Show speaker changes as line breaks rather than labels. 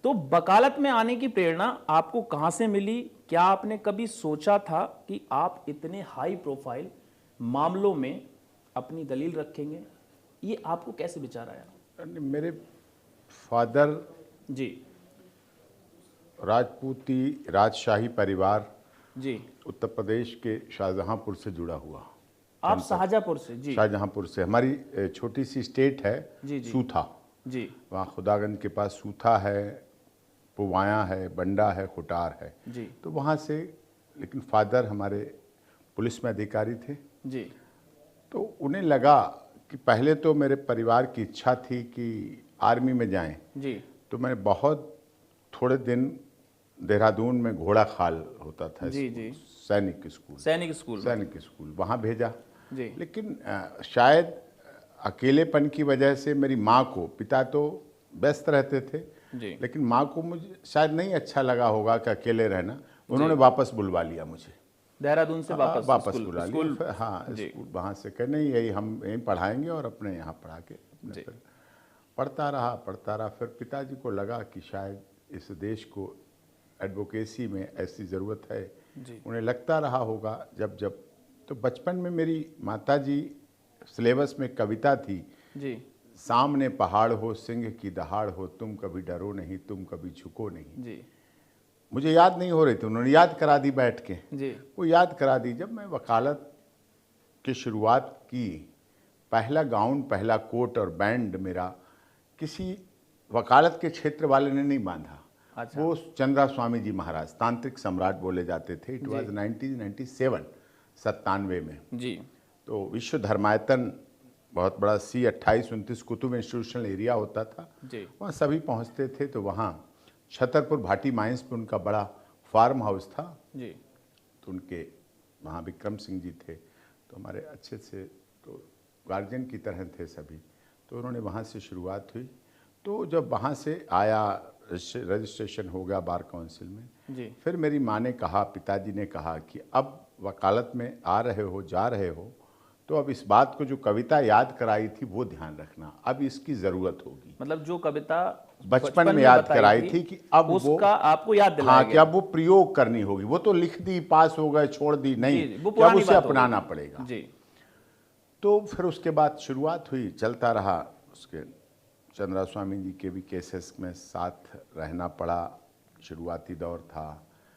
तो वकालत में आने की प्रेरणा आपको कहां से मिली? क्या आपने कभी सोचा था कि आप इतने हाई प्रोफाइल मामलों में अपनी दलील रखेंगे? ये आपको कैसे विचार आया?
मेरे फादर
जी
राजपूती राजशाही परिवार
जी।
उत्तर प्रदेश के शाहजहांपुर से जुड़ा हुआ
आप
जनपद।
शाहजहाँपुर से? जी
शाहजहांपुर से हमारी छोटी सी स्टेट है
जी जी
सूथा।
जी
वहाँ खुदागंज के पास सूथा है, पुवाया है, बंडा है, खुटार है।
जी
तो वहाँ से, लेकिन फादर हमारे पुलिस में अधिकारी थे।
जी
तो उन्हें लगा कि पहले तो मेरे परिवार की इच्छा थी कि आर्मी में जाएं।
जी
तो मैंने बहुत थोड़े दिन देहरादून में घोड़ा खाल होता था
जी
स्कूल,
जी।
सैनिक स्कूल,
सैनिक स्कूल
वहाँ भेजा।
जी
लेकिन शायद अकेलेपन की वजह से मेरी माँ को, पिता तो व्यस्त रहते थे,
जी
लेकिन माँ को मुझे शायद नहीं अच्छा लगा होगा कि अकेले रहना। उन्होंने वापस बुलवा लिया मुझे,
देहरादून से
वापस
स्कूल
बुला लिया।
स्कूल
फिर हाँ,
जी
स्कूल वहाँ से कह नहीं, यही हम यहीं पढ़ाएंगे, और अपने यहाँ पढ़ा के अपने
जी
फिर पढ़ता रहा। फिर पिताजी को लगा कि शायद इस देश को एडवोकेसी में ऐसी ज़रूरत है।
जी
उन्हें लगता रहा होगा जब जब तो बचपन में मेरी माताजी, सिलेबस में कविता थी,
जी
सामने पहाड़ हो सिंह की दहाड़ हो, तुम कभी डरो नहीं, तुम कभी झुको नहीं।
जी
मुझे याद नहीं हो रही थी, उन्होंने याद करा दी बैठ के।
जी
वो याद करा दी। जब मैं वकालत की शुरुआत की, पहला गाउन, पहला कोट और बैंड मेरा किसी वकालत के क्षेत्र वाले ने नहीं बांधा।
अच्छा।
वो चंद्रा स्वामी जी महाराज, तांत्रिक सम्राट बोले जाते थे। इट वाज 1997, 97 में।
जी
तो विश्व धर्मायतन, बहुत बड़ा C28-29 कुतुब इंस्टीट्यूशनल एरिया होता था,
जी
वहाँ सभी पहुँचते थे। तो वहाँ छतरपुर भाटी माइंस पे उनका बड़ा फार्म हाउस था।
जी
तो उनके वहाँ विक्रम सिंह जी थे, तो हमारे अच्छे से तो गार्जियन की तरह थे सभी। तो उन्होंने वहाँ से शुरुआत हुई। तो जब वहाँ से आया, रजिस्ट्रेशन हो गया बार काउंसिल में।
जी
फिर मेरी माँ ने कहा, पिताजी ने कहा कि अब वकालत में आ रहे हो, जा रहे हो, तो अब इस बात को, जो कविता याद कराई थी वो ध्यान रखना, अब इसकी ज़रूरत होगी।
मतलब जो कविता
बचपन में याद
बताई
कराई थी कि अब वो,
उसका आपको याद दिलाया
हाँ, कि
गया।
अब वो प्रयोग करनी होगी। वो तो लिख दी, पास हो गए, छोड़ दी, नहीं,
जी, वो
कि अब
पुरानी
उसे
बात हो
अपनाना
गई।
पड़ेगा।
जी
तो फिर उसके बाद शुरुआत हुई, चलता रहा। उसके चंद्रा स्वामी जी के भी केसेस में साथ रहना पड़ा। शुरुआती दौर था।